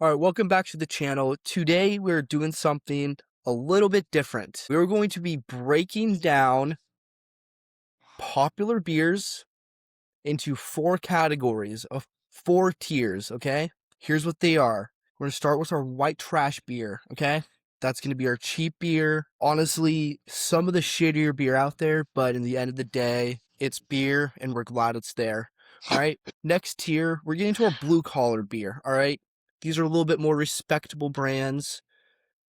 All right, welcome back to the channel. Today we're doing something a little bit different. We're going to be breaking down popular beers into 4 categories of 4 tiers, okay? Here's what they are. We're going to start with our white trash beer, okay? That's going to be our cheap beer. Honestly, some of the shittier beer out there, but in the end of the day, it's beer and we're glad it's there. All right. Next tier, we're getting to our blue collar beer, all right? These are a little bit more respectable brands,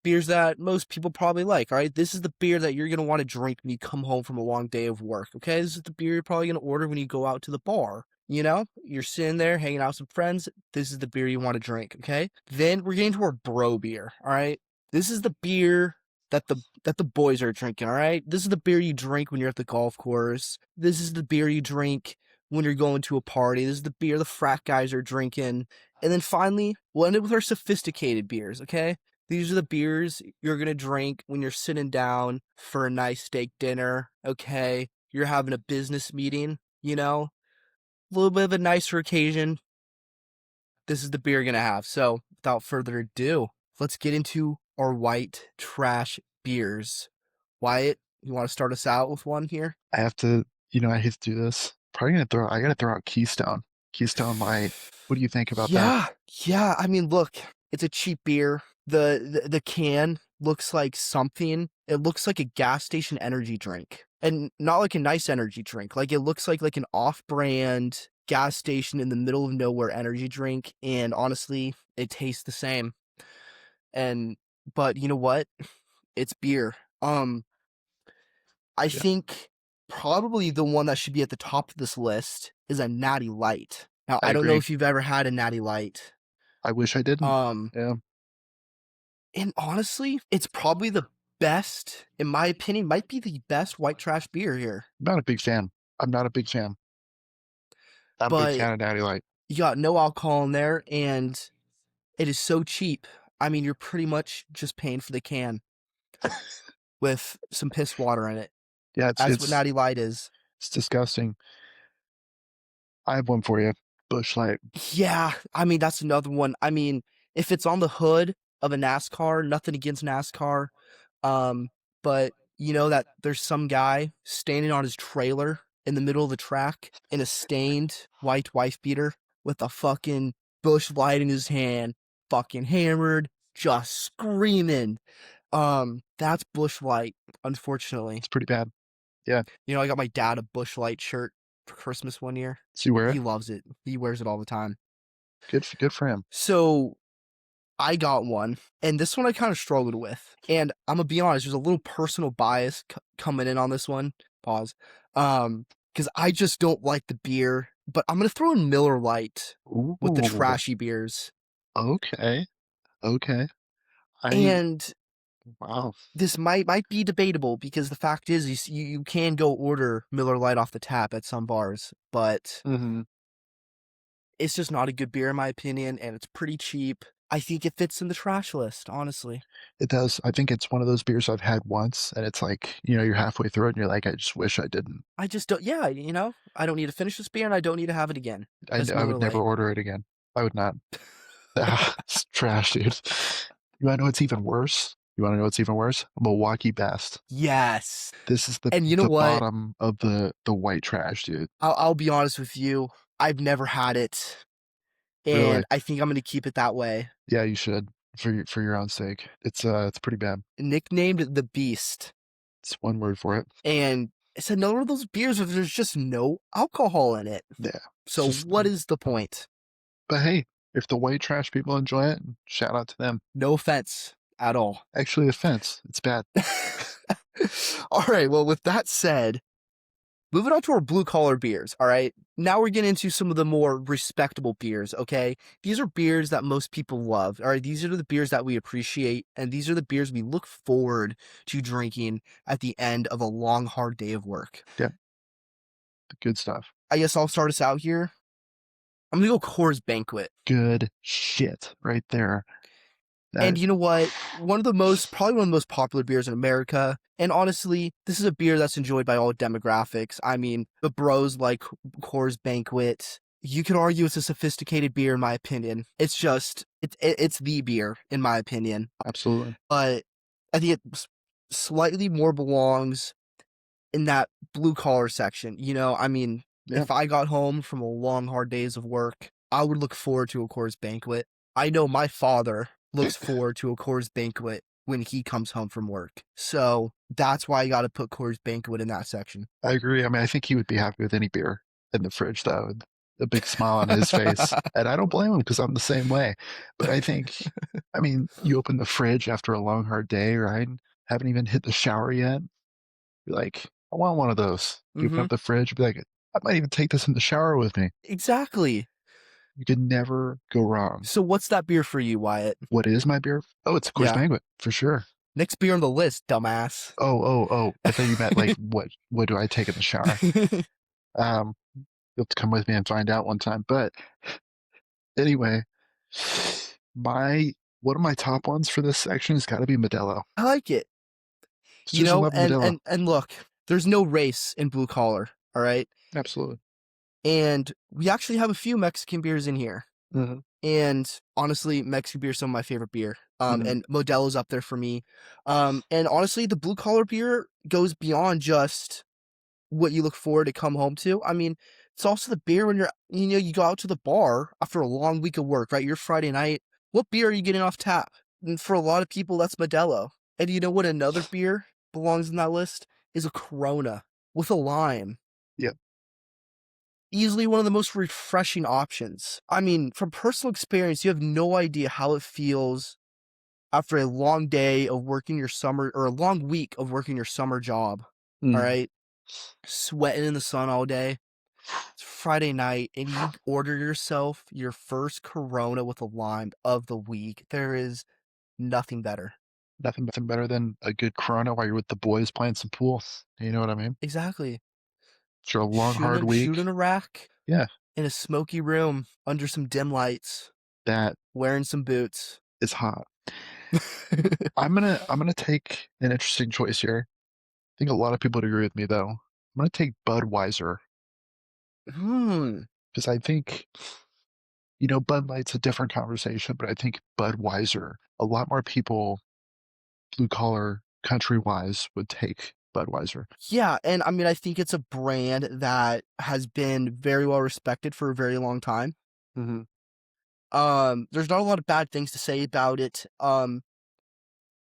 beers that most people probably like, all right? This is the beer that you're going to want to drink when you come home from a long day of work, okay? This is the beer you're probably going to order when you go out to the bar. You know, you're sitting there hanging out with some friends. This is the beer you want to drink, okay? Then we're getting to our bro beer, all right? This is the beer that the boys are drinking, all right? This is the beer you drink when you're at the golf course. This is the beer you drink when you're going to a party. This is the beer the frat guys are drinking. And then finally, we'll end it with our sophisticated beers, okay? These are the beers you're going to drink when you're sitting down for a nice steak dinner, okay? You're having a business meeting, you know? A little bit of a nicer occasion. This is the beer you're going to have. So, without further ado, let's get into our white trash beers. Wyatt, you want to start us out with one here? I have to, I hate to do this. I gotta throw out Keystone. Keystone Light. What do you think about that? Yeah. I mean, look, it's a cheap beer. The can looks like something. It looks like a gas station energy drink, and not like a nice energy drink. Like it looks like an off-brand gas station in the middle of nowhere energy drink. And honestly, it tastes the same. But you know what? It's beer. I Yeah, think probably the one that should be at the top of this list is a Natty Light. Now, I I don't know agree. if you've ever had a Natty Light. I wish I didn't. Um, Yeah, and honestly, it's probably the best, in my opinion, might be the best white trash beer here. I'm not a big fan. I'm not a big fan. I'm a big But fan of Natty Light. you got no alcohol in there, and it is so cheap. I mean, you're pretty much just paying for the can with some piss water in it. Yeah, That's what Natty Light is. it's disgusting. I have one for you. Bush Light. Yeah, I mean, that's another one. I mean, if it's on the hood of a NASCAR, nothing against NASCAR, um, but you know that there's some guy standing on his trailer in the middle of the track in a stained white wife beater with a fucking Bush Light in his hand, fucking hammered, just screaming. That's Bush Light, unfortunately. It's pretty bad. Yeah. You know, I got my dad a Bush Light shirt for Christmas one year. So you wear He it? loves it. He wears it all the time. Good for him. So I got one, and this one I kind of struggled with. And I'm gonna be honest, there's a little personal bias coming in on this one. Pause. Because I just don't like the beer, but I'm gonna throw in Miller Lite with the Ooh. trashy beers. Okay. Okay. I And wow. this might be debatable because the fact is you can go order Miller Lite off the tap at some bars, but Mm-hmm. it's just not a good beer in my opinion, and it's pretty cheap. I think it fits in the trash list, honestly. It does. I think it's one of those beers I've had once, and it's like, you're halfway through it, and you're like, I just wish I didn't. I just don't, yeah, you know, I don't need to finish this beer and I don't need to have it again. That's I Miller would never Lite. order it again. I would not. It's trash, dude. You want to know what's even worse? You want to know what's even worse? Milwaukee Best. Yes. This is And you know the what? bottom of the white trash, dude. I'll be honest with you. I've never had it, Really? and I think I'm going to keep it that way. Yeah, you should for your own sake. It's pretty bad. Nicknamed the Beast. It's one word for it. And it's another of those beers where there's just no alcohol in it. Yeah. It's So just. what is the point? But hey, if the white trash people enjoy it, shout out to them. No offense at all. Actually, offense. It's bad. All right. Well, with that said, moving on to our blue collar beers. All right. Now we're getting into some of the more respectable beers. Okay. These are beers that most people love. All right. These are the beers that we appreciate. And these are the beers we look forward to drinking at the end of a long, hard day of work. Yeah. The good stuff. I guess I'll start us out here. I'm going to go Coors Banquet. Good shit right there. And you know what? Probably one of the most popular beers in America. And honestly, this is a beer that's enjoyed by all demographics. I mean, the bros like Coors Banquet. You could argue it's a sophisticated beer, in my opinion. It's just it's the beer, in my opinion. Absolutely. But I think it slightly more belongs in that blue collar section. You know, I mean, Yeah. if I got home from a long, hard days of work, I would look forward to a Coors Banquet. I know my father looks forward to a Coors Banquet when he comes home from work. So that's why I got to put Coors Banquet in that section. I agree. I mean, I think he would be happy with any beer in the fridge, though. And a big smile on his face. And I don't blame him because I'm the same way. But I think, I mean, you open the fridge after a long, hard day, right? Haven't even hit the shower yet. You're like, I want one of those. You open Mm-hmm. up the fridge, be like, I might even take this in the shower with me. Exactly. You can never go wrong. So what's that beer for you, Wyatt? What is my beer? Oh, it's a Coors Yeah. Banquet for sure. Next beer on the list, dumbass. Oh. I thought you meant like what do I take in the shower? Um, you'll have to come with me and find out one time. But anyway, my one of my top ones for this section has got to be Modelo. I like it. You Susan know, love Modelo. and look, there's no race in blue collar, all right? Absolutely. And we actually have a few Mexican beers in here. Mm-hmm. And honestly, Mexican beer is some of my favorite beer. Mm-hmm. And Modelo's up there for me. And honestly, the blue collar beer goes beyond just what you look forward to come home to. I mean, it's also the beer when you go out to the bar after a long week of work, right? Your Friday night. What beer are you getting off tap? And for a lot of people, that's Modelo. And you know what another beer belongs in that list? Is a Corona with a lime. Yep. Easily one of the most refreshing options. I mean, from personal experience, you have no idea how it feels after a long day of working your summer or a long week of working your summer job. All right. Sweating in the sun all day. It's Friday night and you order yourself your first Corona with a lime of the week. There is nothing better. Nothing better than a good Corona while you're with the boys playing some pool. You know what I mean? Exactly. After a long, hard Shooting week. a rack Yeah. in a smoky room under some dim lights, That wearing some boots. is hot. I'm gonna take an interesting choice here. I think a lot of people would agree with me though. I'm gonna take Budweiser because I think Bud Light's a different conversation, but I think Budweiser, a lot more people, blue collar, country wise, would take Budweiser. Yeah, and I mean, I think it's a brand that has been very well respected for a very long time. Mm-hmm. There's not a lot of bad things to say about it.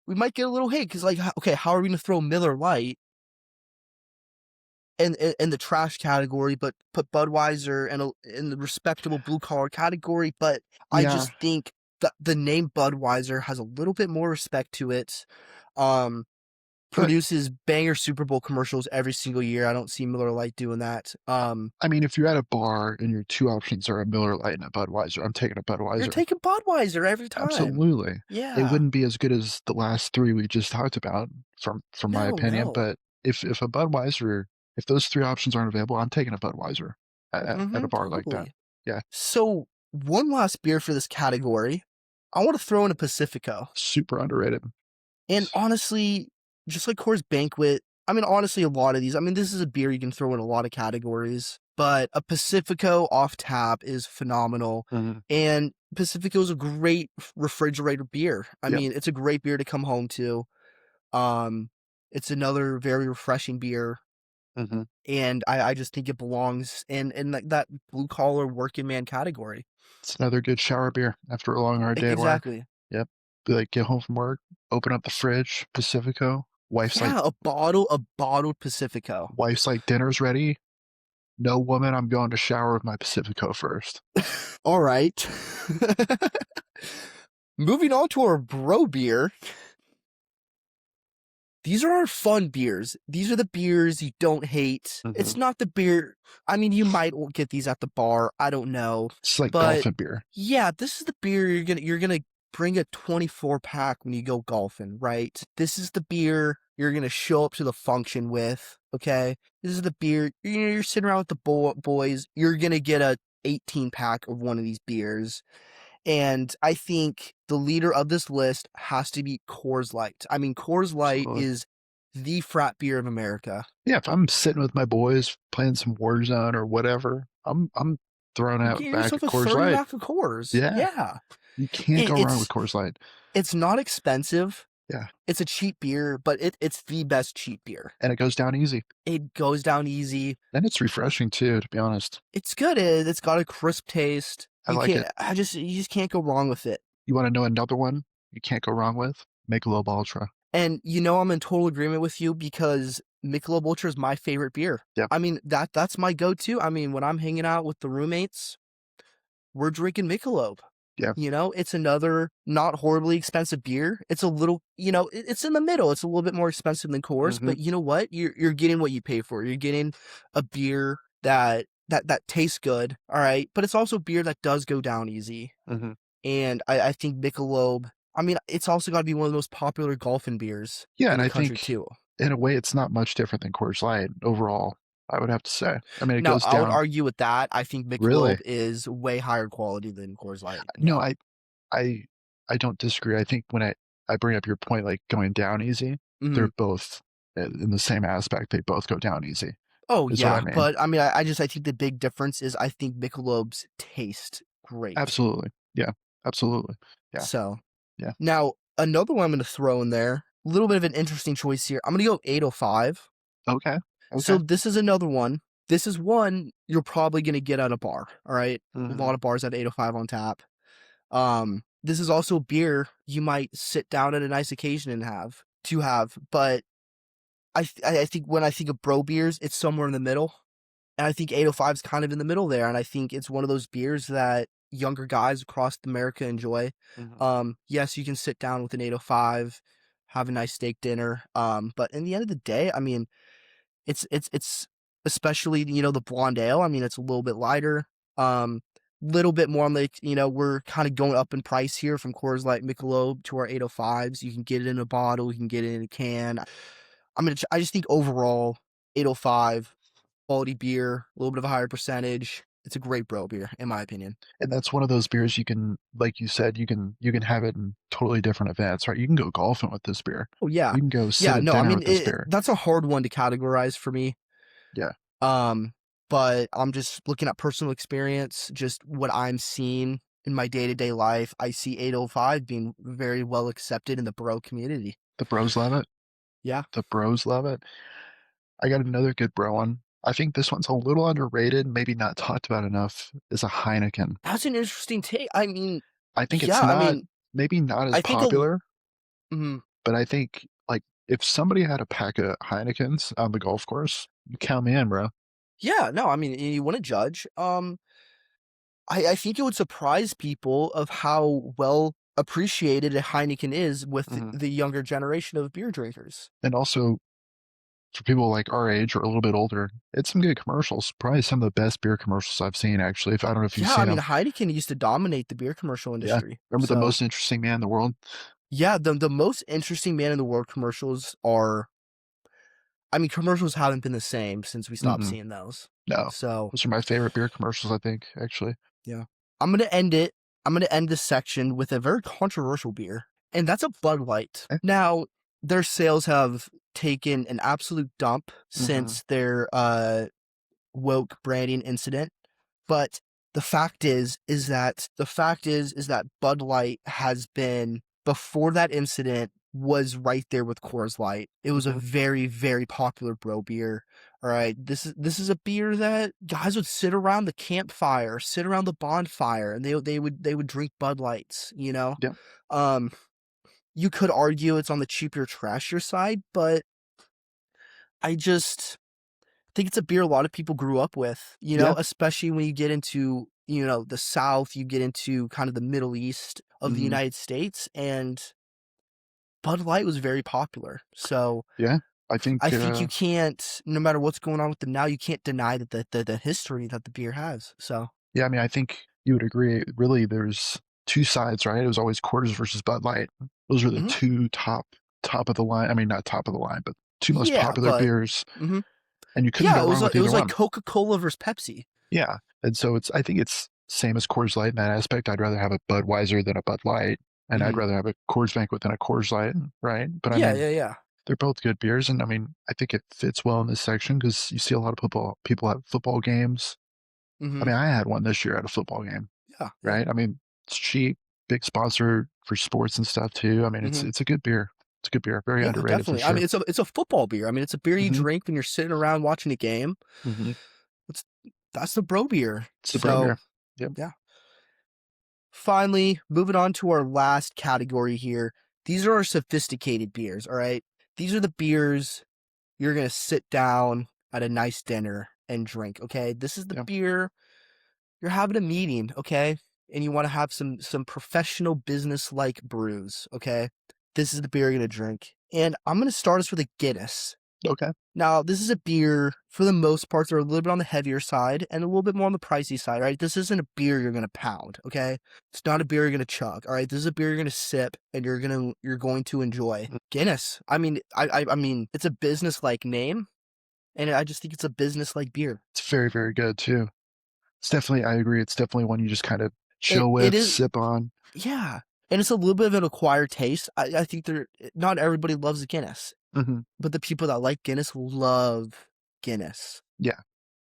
We might get a little hate because, like, okay, how are we gonna throw Miller Lite in the trash category, but put Budweiser in the respectable blue collar category? But I Yeah, just think that the name Budweiser has a little bit more respect to it. but Produces banger Super Bowl commercials every single year. I don't see Miller Lite doing that. I mean, if you're at a bar and your two options are a Miller Lite and a Budweiser, I'm taking a You're Budweiser. taking Budweiser every time. Absolutely. It Yeah. wouldn't be as good as the last three we just talked about, from my opinion. No. But if a Budweiser, if those three options aren't available, I'm taking a Budweiser at a bar like that. Totally. Yeah, So one last beer for this category. I want to throw in a Pacifico. super underrated. And honestly, just like Coors Banquet, I mean, honestly, a lot of these, I mean, this is a beer you can throw in a lot of categories, but a Pacifico off tap is phenomenal. Mm-hmm. And Pacifico is a great refrigerator beer. I Yep. mean, it's a great beer to come home to. It's another very refreshing beer. Mm-hmm. And I just think it belongs in like that blue collar working man category. It's another good shower beer after a long hard day at work. Exactly. Yep. Be like, get home from work, open up the fridge, Pacifico. Yeah, a bottled Pacifico. Wife's like, dinner's ready. No, woman, I'm going to shower with my Pacifico first. All right. Moving on to our bro beer. These are our fun beers. These are the beers you don't hate. Mm-hmm. It's not the beer. I mean, you might get these at the bar. I don't know. It's like But dolphin beer. yeah, this is the beer you're gonna bring a 24 pack when you go golfing, right? This is the beer you're gonna show up to the function with. Okay, this is the beer you're sitting around with the boys. You're gonna get a 18 pack of one of these beers. And I think the leader of this list has to be Coors Light. I mean, Coors Light Absolutely. is the frat beer of America. Yeah, if I'm sitting with my boys playing some Warzone or whatever, I'm throwing You're out getting back yourself at a Coors 30 Light. rack of Coors. Yeah, Yeah. you can't It, go wrong with it's Coors Light. it's not expensive. Yeah, It's a cheap beer, but it's the best cheap beer. and it goes down easy, It goes down easy. and it's refreshing too. To be honest, It's good. It's got a crisp taste. I like it. You just can't go wrong with it. You want to know another one you can't go wrong with? Michelob Ultra. And I'm in total agreement with you because Michelob Ultra is my favorite beer. Yep. I mean, that's my go-to. I mean, when I'm hanging out with the roommates, we're drinking Michelob. Yeah. It's another not horribly expensive beer. It's a little, it's in the middle. It's a little bit more expensive than Coors, but you know what? You're getting what you pay for. You're getting a beer that tastes good, all right, but it's also beer that does go down easy. And I think Michelob, I mean, it's also got to be one of the most popular golfing beers Yeah, in and the I country think too. in a way it's not much different than Coors Light overall. I would have to say. I mean, it Now, goes I would down. argue with that. I think Really? Michelob is way higher quality than Coors Light. No, Yeah. I I don't disagree. I think when I bring up your point, like going down easy, Mhm. they're both in the same aspect. They both go down easy. Oh, Is what I yeah, mean. but, I mean, I think the big difference is I think Michelob's taste great. Absolutely. Yeah. Absolutely. Yeah. So, Yeah. now, another one I'm gonna throw in there, a little bit of an interesting choice here. I'm gonna go 805. Okay. So, Okay. this is another one. This is one you're probably gonna get at a bar, alright? A lot of bars at 805 on tap. This is also beer you might sit down at a nice occasion and have, but I think when I think of bro beers, it's somewhere in the middle. And I think 805 is kind of in the middle there. And I think it's one of those beers that younger guys across America enjoy. Yes, you can sit down with an 805, have a nice steak dinner. But in the end of the day, I mean, it's especially, the blonde ale. I mean, it's a little bit lighter. Little bit more on we're kind of going up in price here from Coors Light, Michelob to our 805s. You can get it in a bottle, you can get it in a can. I just think overall, 805 quality beer, a little bit of a higher percentage. It's a great bro beer, in my opinion. And that's one of those beers you can, like you said, you can have it in totally different events, right? You can go golfing with this beer. Oh yeah, You can go sit yeah. at No, I dinner mean with this beer. that's a hard one to categorize for me. Yeah. Um, but I'm just looking at personal experience, just what I'm seeing in my day to day life. I see 805 being very well accepted in the bro community. The bros love it. Yeah, The bros love it. I got another good bro one. I think this one's a little underrated, maybe not talked about enough, is a Heineken. that's an interesting take. I mean, I think it's yeah, I not mean, maybe not as I think popular, mhm. but I think like if somebody had a pack of Heinekens on the golf course, you count me in, bro. Yeah, no, I mean, you want to judge. I think it would surprise people of how well appreciated a Heineken is with hmm the younger generation of beer drinkers. And also for people like our age or a little bit older, it's some good commercials. Probably some of the best beer commercials I've seen, actually. If I don't know if you've Yeah, I seen mean, them. Heineken used to dominate the beer commercial Yeah. industry. Remember the So, most interesting man in the world? yeah, the most interesting man in the world commercials are, I mean, commercials haven't been the same since we stopped hmm seeing those. No. So, Those are my favorite beer commercials, I think, actually. yeah. I'm going to end it. I'm going to end this section with a very controversial beer, and that's a Bud Light. Eh? Now, their sales have taken an absolute dump hmm since their woke branding incident, but the fact is that Bud Light has been, before that incident, was right there with Coors Light. It was a hmm very, very popular bro beer. All right, this is a beer that guys would sit around the campfire, sit around the bonfire, and they would drink Bud Lights. Yeah. Um, you could argue it's on the cheaper, trashier side, but I just think it's a beer a lot of people grew up with, Yeah. especially when you get into, the South, you get into kind of the Middle East of the hmm United States, and Bud Light was very popular. So Yeah. I think I think you can't, no matter what's going on with them now, you can't deny that the history that the beer has. So yeah, I mean, I think you would agree. Really, there's two sides, right? It was always Coors versus Bud Light. Those are the mhm. two top of the line. I mean, not top of the line, but two most Yeah, popular but beers, mhm. and you couldn't Yeah, go wrong with it either was like one. Coca-Cola versus Pepsi. Yeah, and so I think it's same as Coors Light in that aspect. I'd rather have a Budweiser than a Bud Light, and I'd Mhm. rather have a Coors Banquet than a Coors Light, right? But I Yeah, mean, yeah, yeah. they're both good beers, and I mean, I think it fits well in this section because you see a lot of people at football games. I Mm-hmm. mean, I had one this year at a football game, Yeah. Yeah. right? I mean, it's cheap, big sponsor for sports and stuff too. I mean, Mm-hmm. it's a good beer. It's a good beer. Very Yeah, underrated for definitely. I mean, sure. it's a football beer. I mean, it's a beer you Hmm. drink when you're sitting around watching a game. Hmm. It's that's the bro beer. It's the bro So beer. Yep. yeah. Finally, moving on to our last category here. These are our sophisticated beers. All right. These are the beers you're gonna sit down at a nice dinner and drink. Okay. This is the Yep. beer you're having a meeting. Okay. And you want to have some professional business like brews. Okay. This is the beer you're gonna drink. And I'm gonna start us with a Guinness. Okay. Now, this is a beer, for the most part, they're a little bit on the heavier side and a little bit more on the pricey side, right? This isn't a beer you're going to pound, okay? It's not a beer you're going to chug, all right? This is a beer you're going to sip and you're going to enjoy. Mm. Guinness. I mean, I mean, it's a business-like name, and I just think it's a business-like beer. It's very, very good too. It's definitely, I agree. It's definitely one you just kind of chill It with, is, sip on. yeah. And it's a little bit of an acquired taste. I think not everybody loves Guinness, Hmm. but the people that like Guinness love Guinness. Yeah.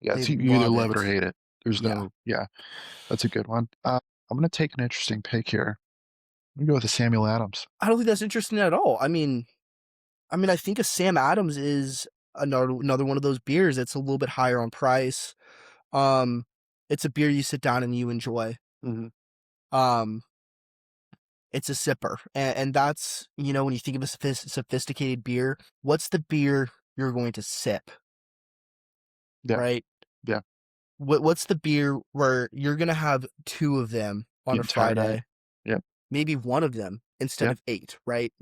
Yeah. They It's, you either love love it or it. hate it. There's Yeah. no, yeah, that's a good one. I'm going to take an interesting pick here. I'm going to go with a Samuel Adams. I don't think that's interesting at all. I think a Sam Adams is another one of those beers that's a little bit higher on price. Um, it's a beer you sit down and you enjoy. Hmm. Um, it's a sipper, and that's when you think of a sophisticated beer, what's the beer you're going to sip, Yeah. right? Yeah. What's the beer where you're gonna have two of them The on a entire night. Friday, Yep. maybe one of them instead Yeah. of eight, right?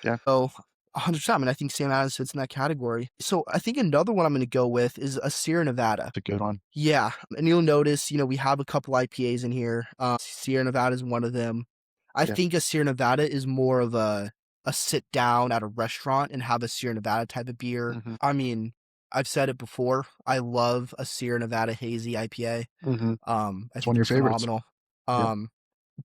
Yeah. So 100%. I mean, I think Sam Adams fits in that category. So I think another one I'm going to go with is a Sierra Nevada. It's a good one. Yeah, and you'll notice, we have a couple IPAs in here. Sierra Nevada is one of them. I Yeah. think a Sierra Nevada is more of a sit down at a restaurant and have a Sierra Nevada type of beer. Hmm. I mean, I've said it before. I love a Sierra Nevada hazy IPA. Hmm. I It's one think of they're your favorites. phenomenal. Yep.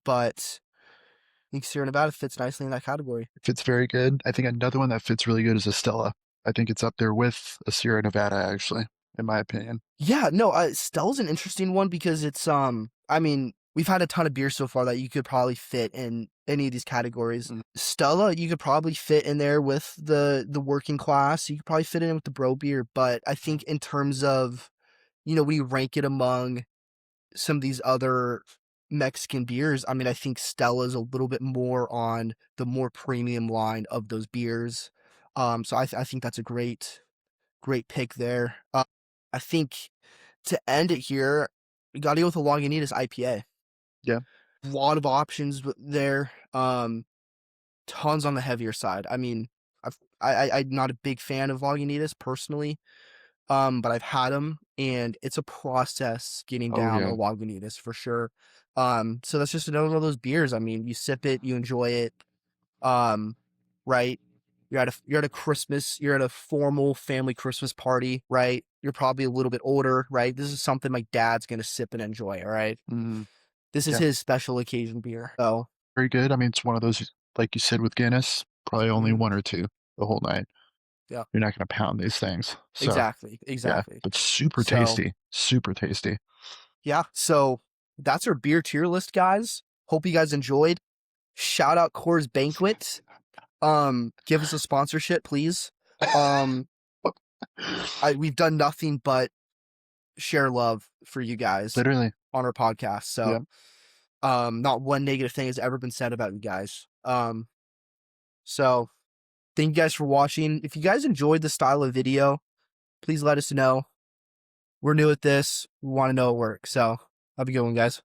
But I think Sierra Nevada fits nicely in that category. Fits very good. I think another one that fits really good is a Stella. I think it's up there with a Sierra Nevada, actually, in my opinion. Yeah, no, Stella's an interesting one because it's I mean, we've had a ton of beers so far that you could probably fit in any of these categories. Mhm. Stella, you could probably fit in there with the working class. You could probably fit in with the bro beer, but I think in terms of, when you rank it among some of these other Mexican beers, I mean, I think Stella's a little bit more on the more premium line of those beers. So I think that's a great pick there. I think to end it here, we got to go with a Lagunitas IPA. Yeah. A lot of options there. Tons on the heavier side. I mean, I'm not a big fan of Lagunitas personally, but I've had them, and it's a process getting Oh down a yeah. Lagunitas for sure. So that's just another one of those beers. I mean, you sip it, you enjoy it. Right? You're at a formal family Christmas party, right? You're probably a little bit older, right? This is something my dad's gonna sip and enjoy, all right? Hmm. This is Yeah. his special occasion beer. So, Very good. I mean, it's one of those, like you said with Guinness, probably only mhm, one or two the whole night. yeah, You're not going to pound these things. So exactly, yeah, exactly. but super So, tasty. Super tasty. yeah, so that's our beer tier list, guys. Hope you guys enjoyed. Shout out Coors Banquet. Give us a sponsorship, please. Um, we've done nothing but share love for you guys Literally. on our podcast. So, Yeah. not one negative thing has ever been said about you guys. So thank you guys for watching. If you guys enjoyed the style of video, please let us know. We're new at this. We want to know it works. So have a good one, guys.